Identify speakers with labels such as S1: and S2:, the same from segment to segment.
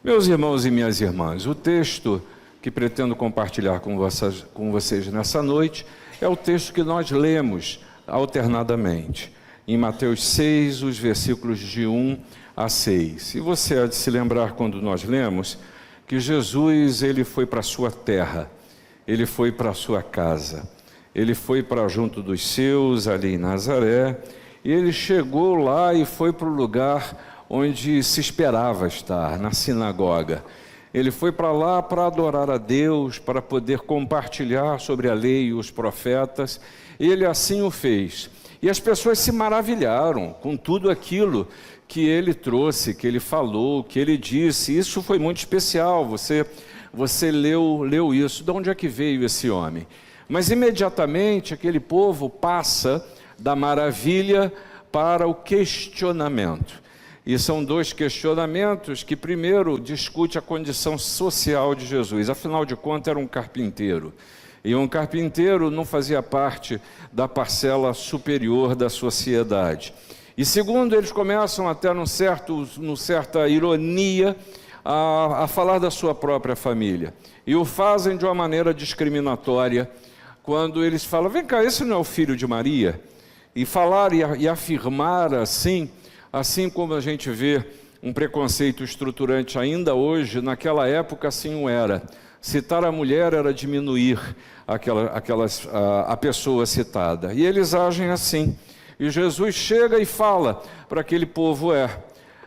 S1: Meus irmãos e minhas irmãs, o texto que pretendo compartilhar com vocês nessa noite é o texto que nós lemos alternadamente, em Mateus 6, os versículos de 1 a 6. E você há de se lembrar quando nós lemos que Jesus, ele foi para a sua terra, ele foi para a sua casa, ele foi para junto dos seus, ali em Nazaré, e ele chegou lá e foi para o lugar onde se esperava estar, na sinagoga. Ele foi para lá para adorar a Deus, para poder compartilhar sobre a lei e os profetas. Ele assim o fez. E as pessoas se maravilharam com tudo aquilo que ele trouxe, que ele falou, que ele disse. Isso foi muito especial. Você leu isso. De onde é que veio esse homem? Mas imediatamente aquele povo passa da maravilha para o questionamento. E são dois questionamentos que primeiro discute a condição social de Jesus. Afinal de contas, era um carpinteiro. E um carpinteiro não fazia parte da parcela superior da sociedade. E segundo, eles começam até numa certa ironia a falar da sua própria família. E o fazem de uma maneira discriminatória, quando eles falam, vem cá, esse não é o filho de Maria? E falar e afirmar assim como a gente vê um preconceito estruturante ainda hoje, naquela época assim o era. Citar a mulher era diminuir a pessoa citada. E eles agem assim. E Jesus chega e fala para aquele povo,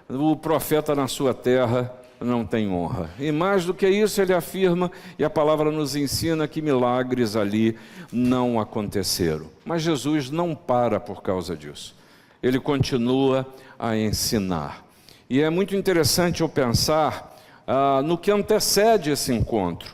S1: o profeta na sua terra não tem honra. E mais do que isso, ele afirma, e a palavra nos ensina que milagres ali não aconteceram. Mas Jesus não para por causa disso. Ele continua a ensinar. E é muito interessante eu pensar no que antecede esse encontro.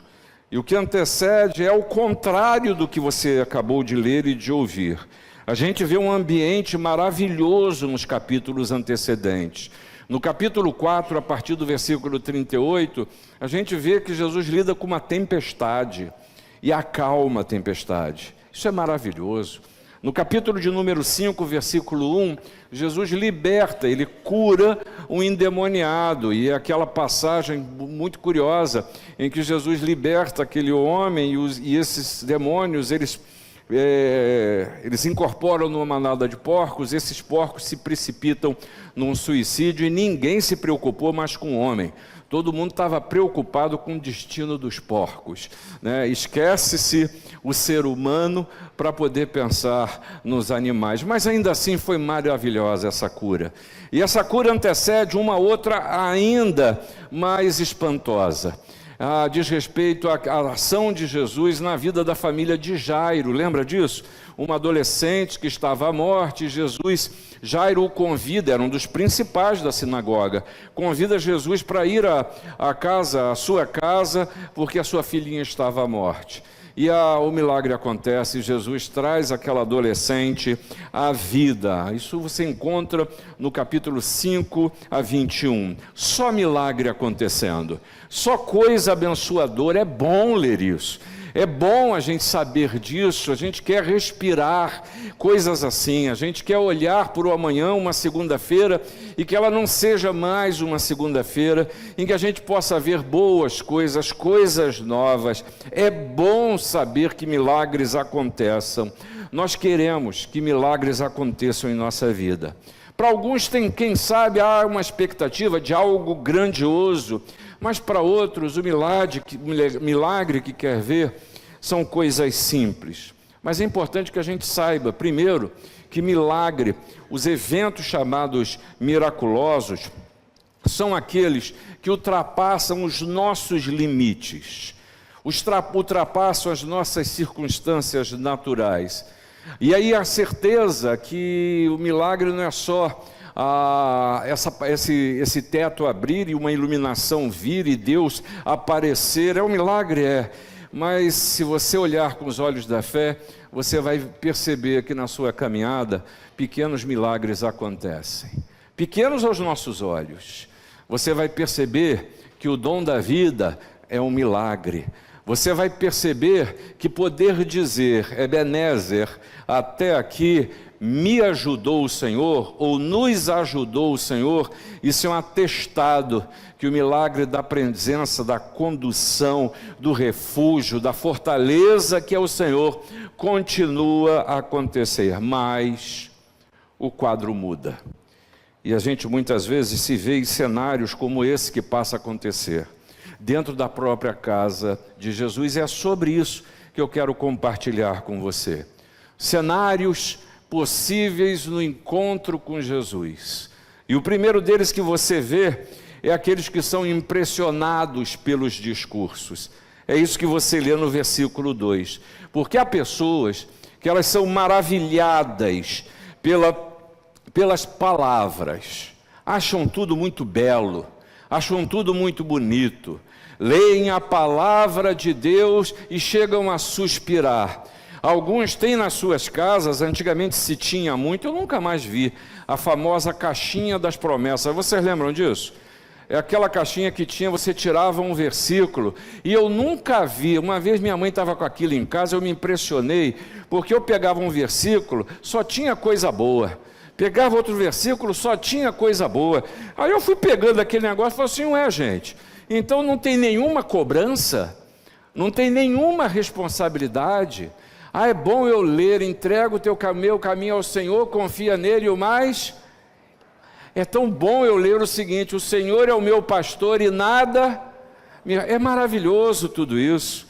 S1: E o que antecede é o contrário do que você acabou de ler e de ouvir. A gente vê um ambiente maravilhoso nos capítulos antecedentes. No capítulo 4, a partir do versículo 38, a gente vê que Jesus lida com uma tempestade e acalma a tempestade. Isso é maravilhoso. No capítulo de número 5, versículo 1, Jesus liberta, ele cura um endemoniado. E é aquela passagem muito curiosa em que Jesus liberta aquele homem e esses demônios, eles incorporam numa manada de porcos, esses porcos se precipitam num suicídio e ninguém se preocupou mais com o homem. Todo mundo estava preocupado com o destino dos porcos, né? Esquece-se o ser humano para poder pensar nos animais. Mas ainda assim foi maravilhosa essa cura. E essa cura antecede uma outra ainda mais espantosa. Diz respeito à ação de Jesus na vida da família de Jairo. Lembra disso? Uma adolescente que estava à morte, Jairo o convida, era um dos principais da sinagoga, convida Jesus para ir à sua casa, porque a sua filhinha estava à morte. E o milagre acontece, Jesus traz aquela adolescente à vida. Isso você encontra no capítulo 5 a 21. Só milagre acontecendo, só coisa abençoadora. É bom ler isso. É bom a gente saber disso, a gente quer respirar coisas assim, a gente quer olhar para o amanhã, uma segunda-feira, e que ela não seja mais uma segunda-feira, em que a gente possa ver boas coisas, coisas novas. É bom saber que milagres aconteçam. Nós queremos que milagres aconteçam em nossa vida. Para alguns tem, quem sabe, há uma expectativa de algo grandioso, mas para outros o milagre que quer ver são coisas simples. Mas é importante que a gente saiba, primeiro, que milagre, os eventos chamados miraculosos, são aqueles que ultrapassam os nossos limites, ultrapassam as nossas circunstâncias naturais. E aí a certeza que o milagre não é só esse teto abrir e uma iluminação vir e Deus aparecer. Um milagre, mas se você olhar com os olhos da fé, você vai perceber que na sua caminhada pequenos milagres acontecem, pequenos aos nossos olhos. Você vai perceber que o dom da vida é um milagre. Você vai perceber que poder dizer Ebenezer, até aqui, me ajudou o Senhor, ou nos ajudou o Senhor, isso é um atestado que o milagre da presença, da condução, do refúgio, da fortaleza que é o Senhor, continua a acontecer, mas o quadro muda. E a gente muitas vezes se vê em cenários como esse que passa a acontecer, dentro da própria casa de Jesus. É sobre isso que eu quero compartilhar com você. Cenários possíveis no encontro com Jesus. E o primeiro deles que você vê é aqueles que são impressionados pelos discursos. É isso que você lê no versículo 2. Porque há pessoas que elas são maravilhadas pelas palavras, acham tudo muito belo, acham tudo muito bonito, leem a palavra de Deus e chegam a suspirar. Alguns têm nas suas casas, antigamente se tinha muito, eu nunca mais vi, a famosa caixinha das promessas. Vocês lembram disso? É aquela caixinha que tinha, você tirava um versículo, e eu nunca vi. Uma vez minha mãe estava com aquilo em casa, eu me impressionei, porque eu pegava um versículo, só tinha coisa boa. Pegava outro versículo, só tinha coisa boa. Aí eu fui pegando aquele negócio e falei assim, ué, gente, então não tem nenhuma cobrança, não tem nenhuma responsabilidade. Ah, é bom eu ler, entrego o meu caminho ao Senhor, confia nele, e o mais... É tão bom eu ler o seguinte, o Senhor é o meu pastor e nada... É maravilhoso tudo isso.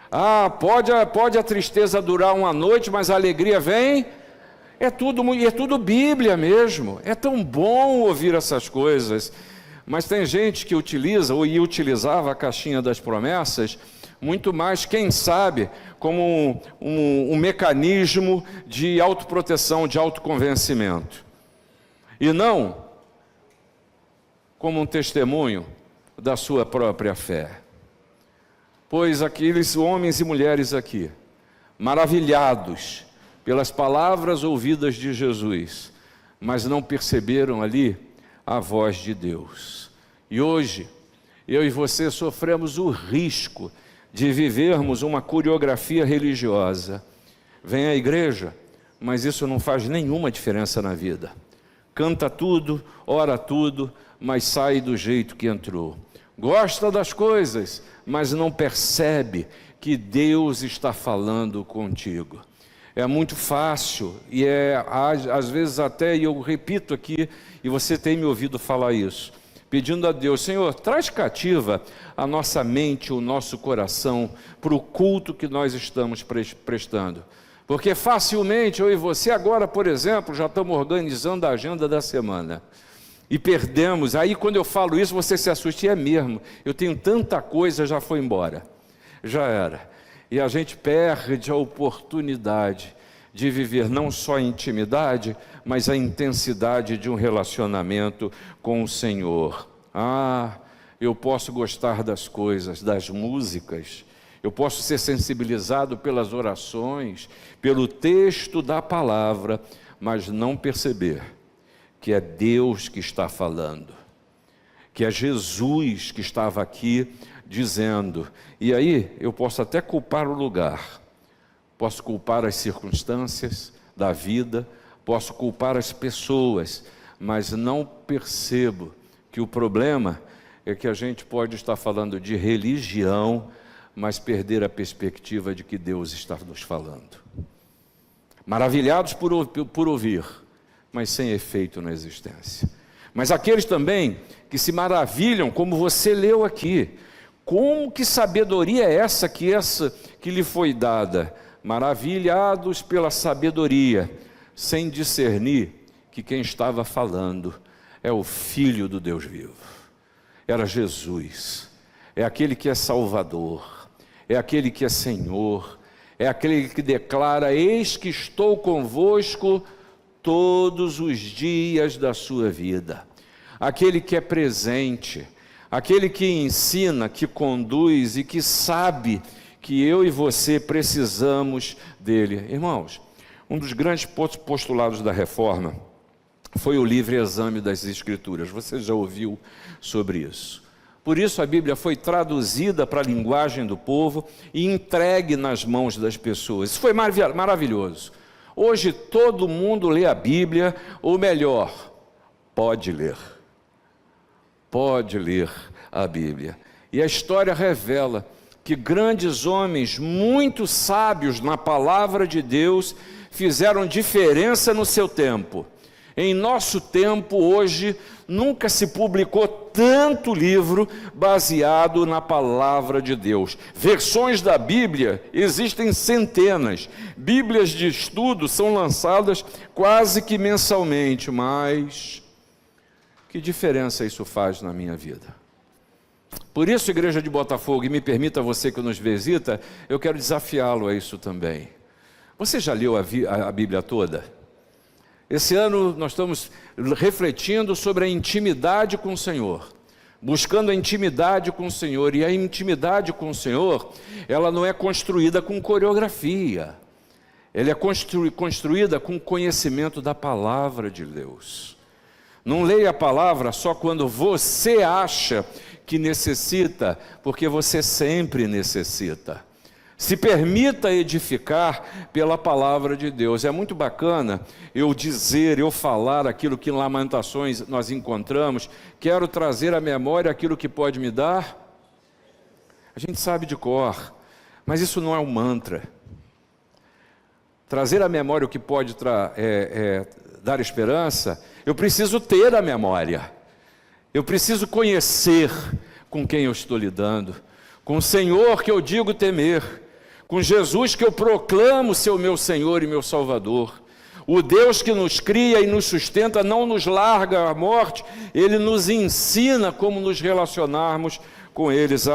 S1: Ah, pode a tristeza durar uma noite, mas a alegria vem... É tudo Bíblia mesmo. É tão bom ouvir essas coisas. Mas tem gente que utiliza, ou utilizava a caixinha das promessas, muito mais, quem sabe, como um mecanismo de autoproteção, de autoconvencimento. E não como um testemunho da sua própria fé. Pois aqueles homens e mulheres aqui, maravilhados pelas palavras ouvidas de Jesus, mas não perceberam ali a voz de Deus. E hoje, eu e você sofremos o risco de vivermos uma coreografia religiosa. Vem à igreja, mas isso não faz nenhuma diferença na vida. Canta tudo, ora tudo, mas sai do jeito que entrou. Gosta das coisas, mas não percebe que Deus está falando contigo. É muito fácil, e às vezes até, e eu repito aqui, e você tem me ouvido falar isso, pedindo a Deus, Senhor, traz cativa a nossa mente, o nosso coração, para o culto que nós estamos prestando. Porque facilmente, eu e você agora, por exemplo, já estamos organizando a agenda da semana, e perdemos. Aí quando eu falo isso, você se assusta, e é mesmo, eu tenho tanta coisa, já foi embora, já era. E a gente perde a oportunidade de viver não só a intimidade, mas a intensidade de um relacionamento com o Senhor. Ah, eu posso gostar das coisas, das músicas, eu posso ser sensibilizado pelas orações, pelo texto da palavra, mas não perceber que é Deus que está falando, que é Jesus que estava aqui dizendo. E aí eu posso até culpar o lugar, posso culpar as circunstâncias da vida, posso culpar as pessoas, mas não percebo que o problema é que a gente pode estar falando de religião, mas perder a perspectiva de que Deus está nos falando. Maravilhados por ouvir, mas sem efeito na existência. Mas aqueles também que se maravilham, como você leu aqui, como que sabedoria é essa que lhe foi dada? Maravilhados pela sabedoria, sem discernir que quem estava falando é o Filho do Deus vivo. Era Jesus, é aquele que é Salvador, é aquele que é Senhor, é aquele que declara, eis que estou convosco todos os dias da sua vida. Aquele que é presente, aquele que ensina, que conduz e que sabe que eu e você precisamos dele. Irmãos, um dos grandes postulados da Reforma foi o livre exame das Escrituras. Você já ouviu sobre isso? Por isso a Bíblia foi traduzida para a linguagem do povo e entregue nas mãos das pessoas. Isso foi maravilhoso. Hoje todo mundo lê a Bíblia, ou melhor, pode ler a Bíblia. E a história revela que grandes homens, muito sábios na palavra de Deus, fizeram diferença no seu tempo. Em nosso tempo, hoje, nunca se publicou tanto livro baseado na palavra de Deus. Versões da Bíblia existem centenas. Bíblias de estudo são lançadas quase que mensalmente, mas que diferença isso faz na minha vida? Por isso, Igreja de Botafogo, e me permita você que nos visita, eu quero desafiá-lo a isso também. Você já leu a Bíblia toda? Esse ano nós estamos refletindo sobre a intimidade com o Senhor, buscando a intimidade com o Senhor, e a intimidade com o Senhor, ela não é construída com coreografia, ela é construída com conhecimento da palavra de Deus. Não leia a palavra só quando você acha que necessita, porque você sempre necessita. Se permita edificar pela palavra de Deus. É muito bacana eu dizer, eu falar aquilo que em Lamentações nós encontramos. Quero trazer à memória aquilo que pode me dar. A gente sabe de cor, mas isso não é um mantra. Trazer à memória o que pode dar esperança, eu preciso ter a memória. Eu preciso conhecer com quem eu estou lidando, com o Senhor que eu digo temer, com Jesus que eu proclamo ser o meu Senhor e meu Salvador. O Deus que nos cria e nos sustenta não nos larga à morte, Ele nos ensina como nos relacionarmos com eles.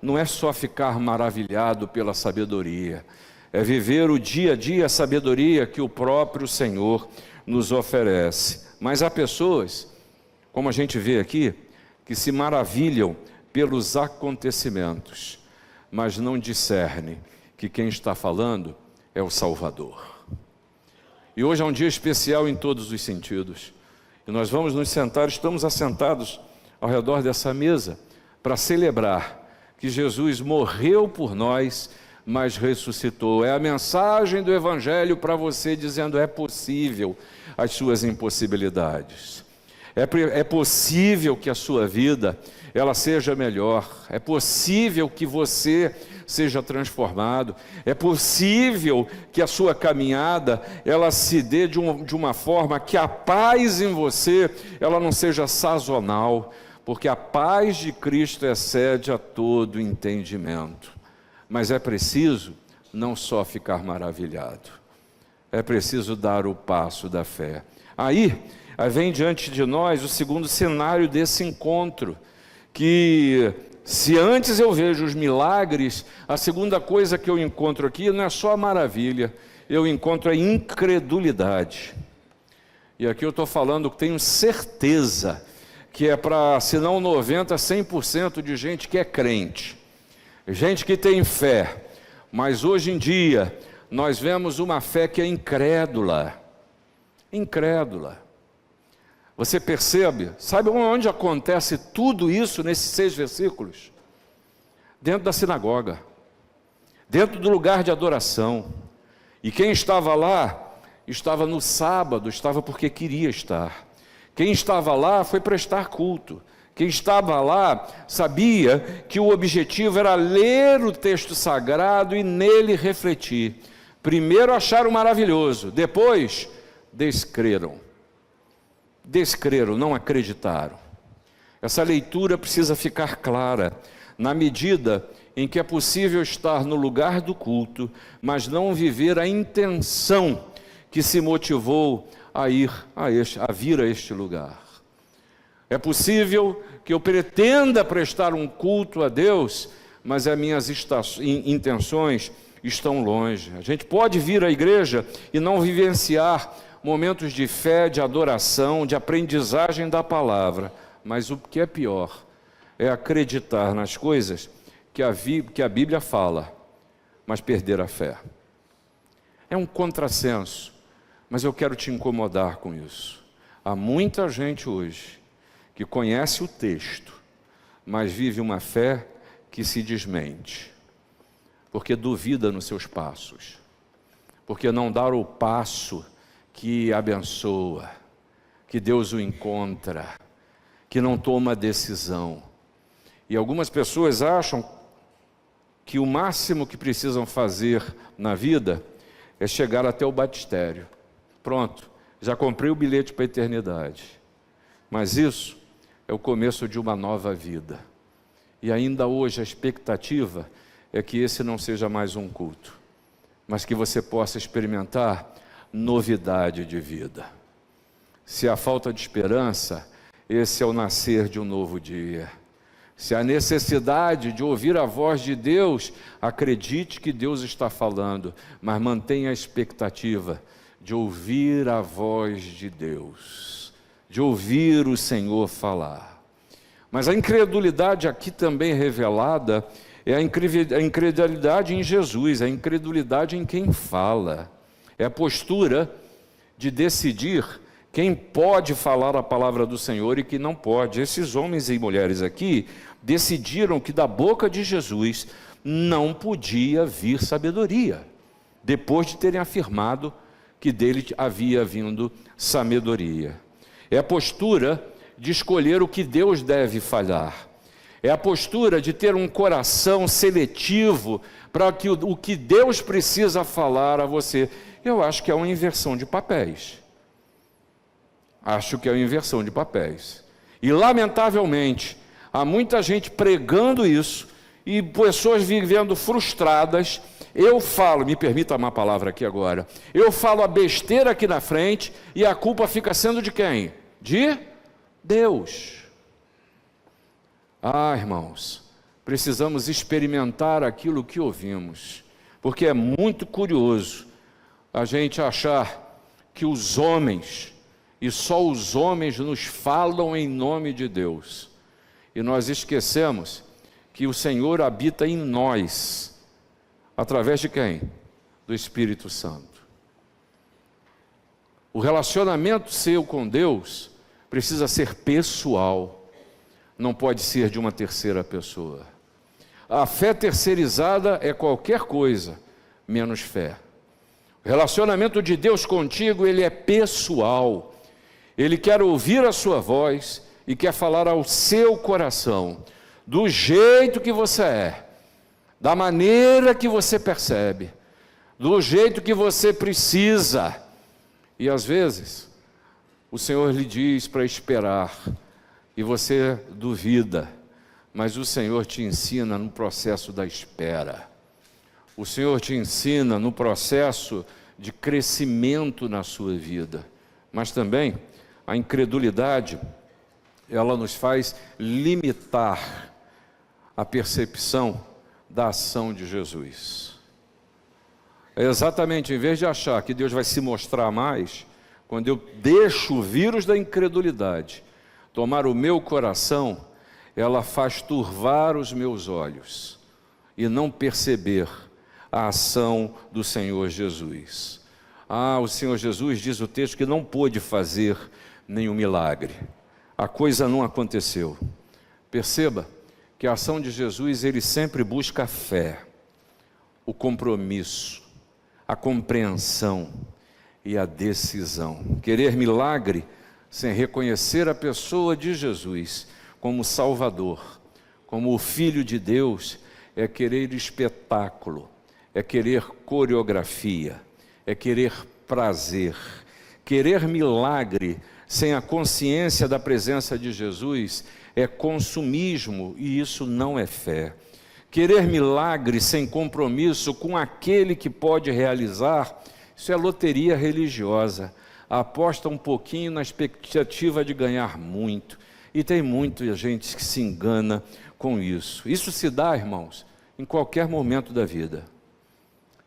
S1: Não é só ficar maravilhado pela sabedoria, é viver o dia a dia a sabedoria que o próprio Senhor nos oferece. Mas há pessoas, como a gente vê aqui, que se maravilham pelos acontecimentos, mas não discernem que quem está falando é o Salvador. E hoje é um dia especial em todos os sentidos, e nós vamos nos sentar, estamos assentados ao redor dessa mesa, para celebrar que Jesus morreu por nós, mas ressuscitou. É a mensagem do Evangelho para você, dizendo: é possível as suas impossibilidades. É possível que a sua vida ela seja melhor. É possível que você seja transformado. É possível que a sua caminhada ela se dê de uma forma que a paz em você ela não seja sazonal, porque a paz de Cristo excede a todo entendimento. Mas é preciso não só ficar maravilhado, é preciso dar o passo da fé. Aí vem diante de nós o segundo cenário desse encontro, que se antes eu vejo os milagres, a segunda coisa que eu encontro aqui não é só a maravilha, eu encontro a incredulidade. E aqui eu estou falando que tenho certeza que é para, se não 90%, 100% de gente que é crente, gente que tem fé, mas hoje em dia nós vemos uma fé que é incrédula. Você percebe? Sabe onde acontece tudo isso nesses 6 versículos? Dentro da sinagoga, dentro do lugar de adoração. E quem estava lá, estava no sábado, estava porque queria estar. Quem estava lá foi prestar culto. Quem estava lá sabia que o objetivo era ler o texto sagrado e nele refletir. Primeiro acharam maravilhoso, depois descreram, não acreditaram. Essa leitura precisa ficar clara, na medida em que é possível estar no lugar do culto, mas não viver a intenção que se motivou a vir a este lugar. É possível que eu pretenda prestar um culto a Deus, mas as minhas intenções estão longe. A gente pode vir à igreja e não vivenciar momentos de fé, de adoração, de aprendizagem da palavra, mas o que é pior é acreditar nas coisas que a Bíblia fala, mas perder a fé. É um contrassenso, mas eu quero te incomodar com isso. Há muita gente hoje que conhece o texto, mas vive uma fé que se desmente, porque duvida nos seus passos, porque não dar o passo que abençoa, que Deus o encontra, que não toma decisão. E algumas pessoas acham que o máximo que precisam fazer na vida é chegar até o batistério. Pronto, já comprei o bilhete para a eternidade. Mas isso é o começo de uma nova vida. E ainda hoje a expectativa é que esse não seja mais um culto, mas que você possa experimentar novidade de vida. Se há falta de esperança, esse é o nascer de um novo dia. Se há necessidade de ouvir a voz de Deus, acredite que Deus está falando, mas mantenha a expectativa de ouvir a voz de Deus, de ouvir o Senhor falar. Mas a incredulidade aqui também revelada é a incredulidade em Jesus, a incredulidade em quem fala. É a postura de decidir quem pode falar a palavra do Senhor e quem não pode. Esses homens e mulheres aqui decidiram que da boca de Jesus não podia vir sabedoria, depois de terem afirmado que dele havia vindo sabedoria. É a postura de escolher o que Deus deve falar. É a postura de ter um coração seletivo para que o que Deus precisa falar a você. Eu acho que é uma inversão de papéis. Acho que é uma inversão de papéis. E, lamentavelmente, há muita gente pregando isso e pessoas vivendo frustradas. Eu falo, me permita uma palavra aqui agora, eu falo a besteira aqui na frente e a culpa fica sendo de quem? De Deus. Ah, irmãos, precisamos experimentar aquilo que ouvimos, porque é muito curioso a gente achar que os homens, e só os homens nos falam em nome de Deus, e nós esquecemos que o Senhor habita em nós, através de quem? Do Espírito Santo. O relacionamento seu com Deus precisa ser pessoal, não pode ser de uma terceira pessoa. A fé terceirizada é qualquer coisa, menos fé. O relacionamento de Deus contigo, ele é pessoal. Ele quer ouvir a sua voz e quer falar ao seu coração, do jeito que você é, da maneira que você percebe, do jeito que você precisa. E às vezes, o Senhor lhe diz para esperar, e você duvida, mas o Senhor te ensina no processo da espera. O Senhor te ensina no processo de crescimento na sua vida. Mas também, a incredulidade, ela nos faz limitar a percepção da ação de Jesus. É exatamente, em vez de achar que Deus vai se mostrar mais, quando eu deixo o vírus da incredulidade tomar o meu coração, ela faz turvar os meus olhos e não perceber a ação do Senhor Jesus. Ah, o Senhor Jesus diz o texto que não pôde fazer nenhum milagre. A coisa não aconteceu. Perceba que a ação de Jesus, ele sempre busca a fé, o compromisso, a compreensão e a decisão. Querer milagre sem reconhecer a pessoa de Jesus como Salvador, como o Filho de Deus, é querer espetáculo, é querer coreografia, é querer prazer. Querer milagre sem a consciência da presença de Jesus é consumismo, e isso não é fé. Querer milagre sem compromisso com aquele que pode realizar, isso é loteria religiosa. Aposta um pouquinho na expectativa de ganhar muito. E tem muita gente que se engana com isso. Isso se dá, irmãos, em qualquer momento da vida.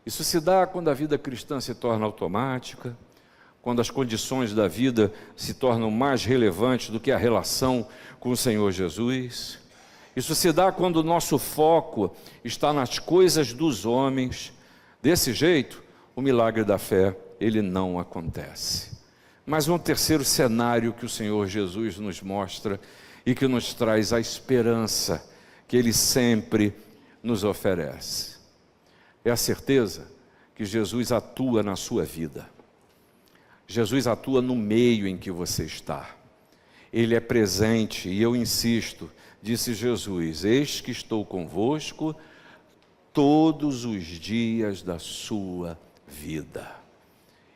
S1: Isso se dá quando a vida cristã se torna automática, quando as condições da vida se tornam mais relevantes do que a relação com o Senhor Jesus. Isso se dá quando o nosso foco está nas coisas dos homens. Desse jeito, o milagre da fé, ele não acontece. Mas um terceiro cenário que o Senhor Jesus nos mostra e que nos traz a esperança que Ele sempre nos oferece. É a certeza que Jesus atua na sua vida. Jesus atua no meio em que você está. Ele é presente e eu insisto, disse Jesus, eis que estou convosco todos os dias da sua vida.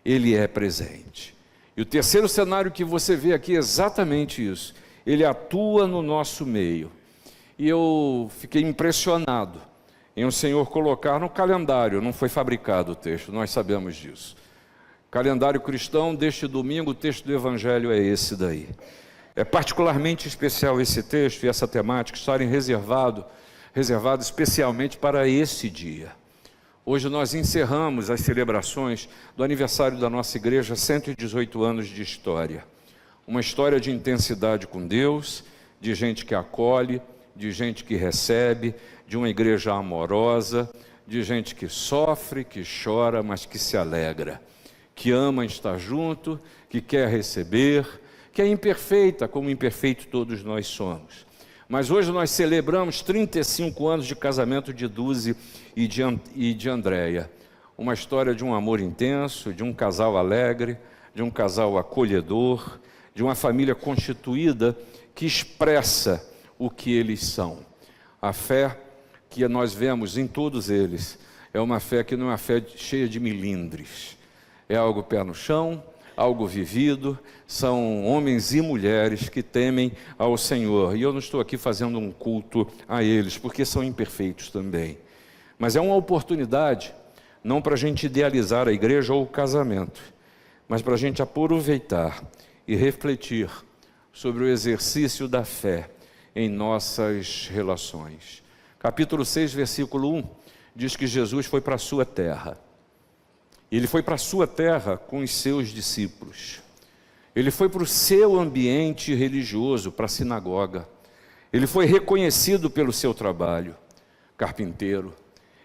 S1: Ele é presente. E o terceiro cenário que você vê aqui é exatamente isso. Ele atua no nosso meio. E eu fiquei impressionado em o Senhor colocar no calendário, não foi fabricado o texto, nós sabemos disso. Calendário cristão deste domingo, o texto do Evangelho é esse daí. É particularmente especial esse texto e essa temática estarem reservado especialmente para esse dia. Hoje nós encerramos as celebrações do aniversário da nossa igreja, 118 anos de história. Uma história de intensidade com Deus, de gente que acolhe, de gente que recebe, de uma igreja amorosa, de gente que sofre, que chora, mas que se alegra, que ama estar junto, que quer receber, que é imperfeita, como imperfeito todos nós somos. Mas hoje nós celebramos 35 anos de casamento de Duzi e de Andréia. Uma história de um amor intenso, de um casal alegre, de um casal acolhedor, de uma família constituída que expressa o que eles são. A fé que nós vemos em todos eles é uma fé que não é uma fé cheia de milindres. É algo pé no chão, algo vivido, são homens e mulheres que temem ao Senhor. E eu não estou aqui fazendo um culto a eles, porque são imperfeitos também. Mas é uma oportunidade, não para a gente idealizar a igreja ou o casamento, mas para a gente aproveitar e refletir sobre o exercício da fé em nossas relações. Capítulo 6, versículo 1, diz que Jesus foi para a sua terra. Ele foi para a sua terra com os seus discípulos. Ele foi para o seu ambiente religioso, para a sinagoga. Ele foi reconhecido pelo seu trabalho, carpinteiro.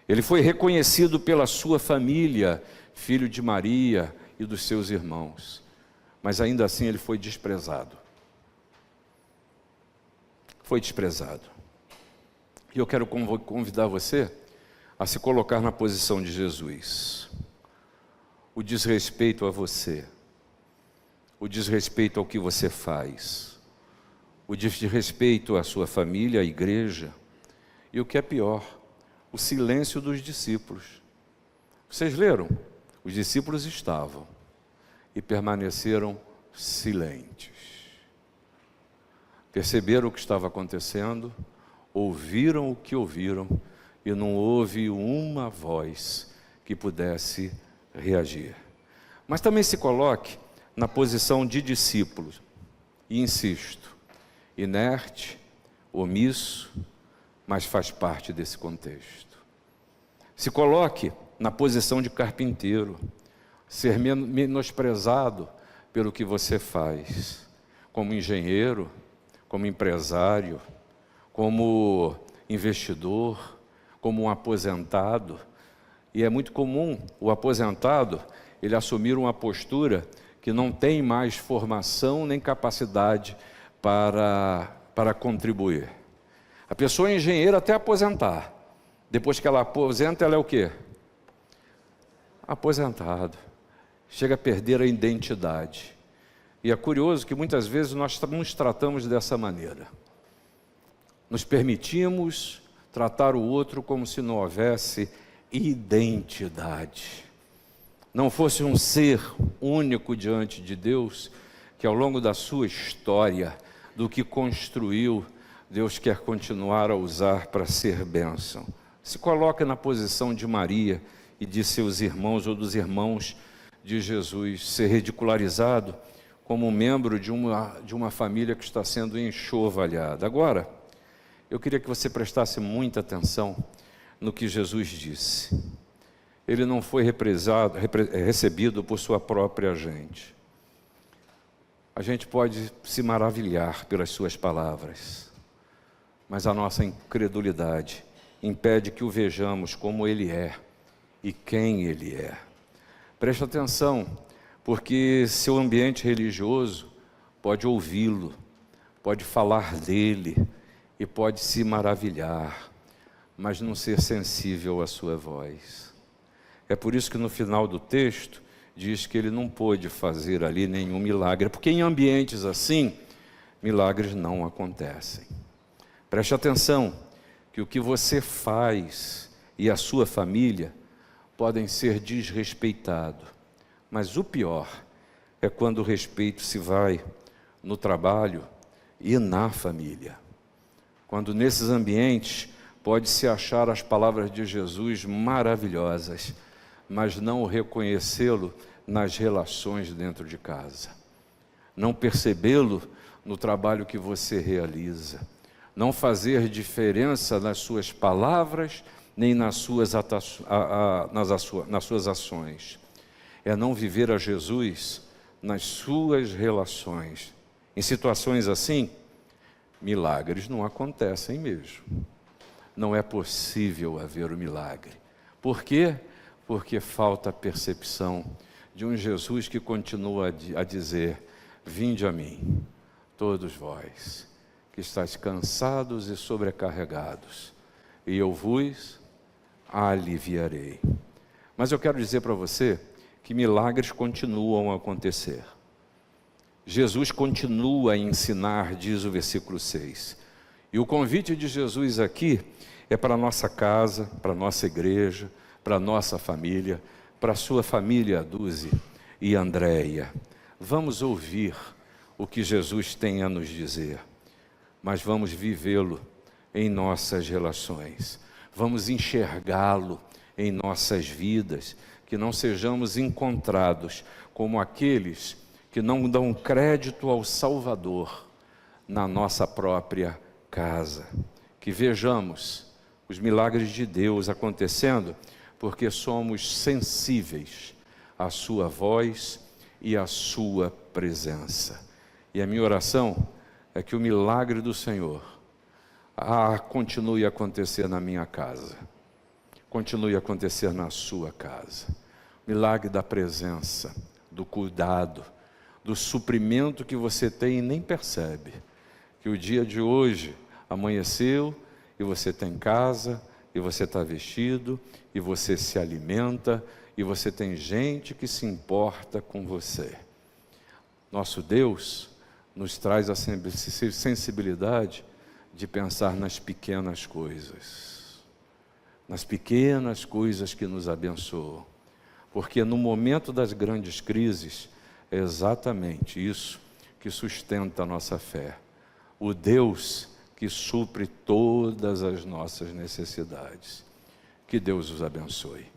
S1: Ele foi reconhecido pela sua família, filho de Maria e dos seus irmãos. Mas ainda assim ele foi desprezado. Foi desprezado. E eu quero convidar você a se colocar na posição de Jesus. O desrespeito a você, o desrespeito ao que você faz, o desrespeito à sua família, à igreja, e o que é pior, o silêncio dos discípulos. Vocês leram? Os discípulos estavam e permaneceram silentes. Perceberam o que estava acontecendo, ouviram o que ouviram, e não houve uma voz que pudesse reagir. Mas também se coloque na posição de discípulos, e insisto, inerte, omisso, mas faz parte desse contexto. Se coloque na posição de carpinteiro, ser menosprezado pelo que você faz, como engenheiro, como empresário, como investidor, como um aposentado. E é muito comum o aposentado, ele assumir uma postura que não tem mais formação nem capacidade para contribuir. A pessoa é engenheira até aposentar. Depois que ela aposenta, ela é o quê? Aposentado. Chega a perder a identidade. E é curioso que muitas vezes nós nos tratamos dessa maneira. Nos permitimos tratar o outro como se não houvesse identidade. Não fosse um ser único diante de Deus, que ao longo da sua história, do que construiu, Deus quer continuar a usar para ser bênção. Se coloca na posição de Maria e de seus irmãos ou dos irmãos de Jesus, ser ridicularizado como membro de uma família que está sendo enxovalhada. Agora, eu queria que você prestasse muita atenção no que Jesus disse. Ele não foi recebido por sua própria gente. A gente pode se maravilhar pelas suas palavras, mas a nossa incredulidade impede que o vejamos como Ele é e quem Ele é. Preste atenção, porque seu ambiente religioso pode ouvi-lo, pode falar dele e pode se maravilhar, mas não ser sensível à sua voz. É por isso que no final do texto diz que ele não pôde fazer ali nenhum milagre, porque em ambientes assim, milagres não acontecem. Preste atenção, que o que você faz e a sua família podem ser desrespeitados, mas o pior é quando o respeito se vai no trabalho e na família. Quando nesses ambientes pode-se achar as palavras de Jesus maravilhosas, mas não reconhecê-lo nas relações dentro de casa. Não percebê-lo no trabalho que você realiza. Não fazer diferença nas suas palavras, nem nas suas ações. É não viver a Jesus nas suas relações. Em situações assim, milagres não acontecem mesmo. Não é possível haver o milagre. Por quê? Porque falta a percepção de um Jesus que continua a dizer: vinde a mim, todos vós, que estáis cansados e sobrecarregados, e eu vos aliviarei. Mas eu quero dizer para você que milagres continuam a acontecer. Jesus continua a ensinar, diz o versículo 6. E o convite de Jesus aqui é para a nossa casa, para a nossa igreja, para a nossa família, para a sua família, Duzi e Andréia. Vamos ouvir o que Jesus tem a nos dizer, mas vamos vivê-lo em nossas relações. Vamos enxergá-lo em nossas vidas, que não sejamos encontrados como aqueles que não dão crédito ao Salvador na nossa própria casa. Que vejamos os milagres de Deus acontecendo, porque somos sensíveis à sua voz e à sua presença. E a minha oração é que o milagre do Senhor continue a acontecer na minha casa, continue a acontecer na sua casa. Milagre da presença, do cuidado, do suprimento que você tem e nem percebe. Que o dia de hoje amanheceu e você tem casa, e você está vestido, e você se alimenta, e você tem gente que se importa com você. Nosso Deus nos traz a sensibilidade de pensar nas pequenas coisas que nos abençoam. Porque no momento das grandes crises, é exatamente isso que sustenta a nossa fé. O Deus que supre todas as nossas necessidades. Que Deus os abençoe.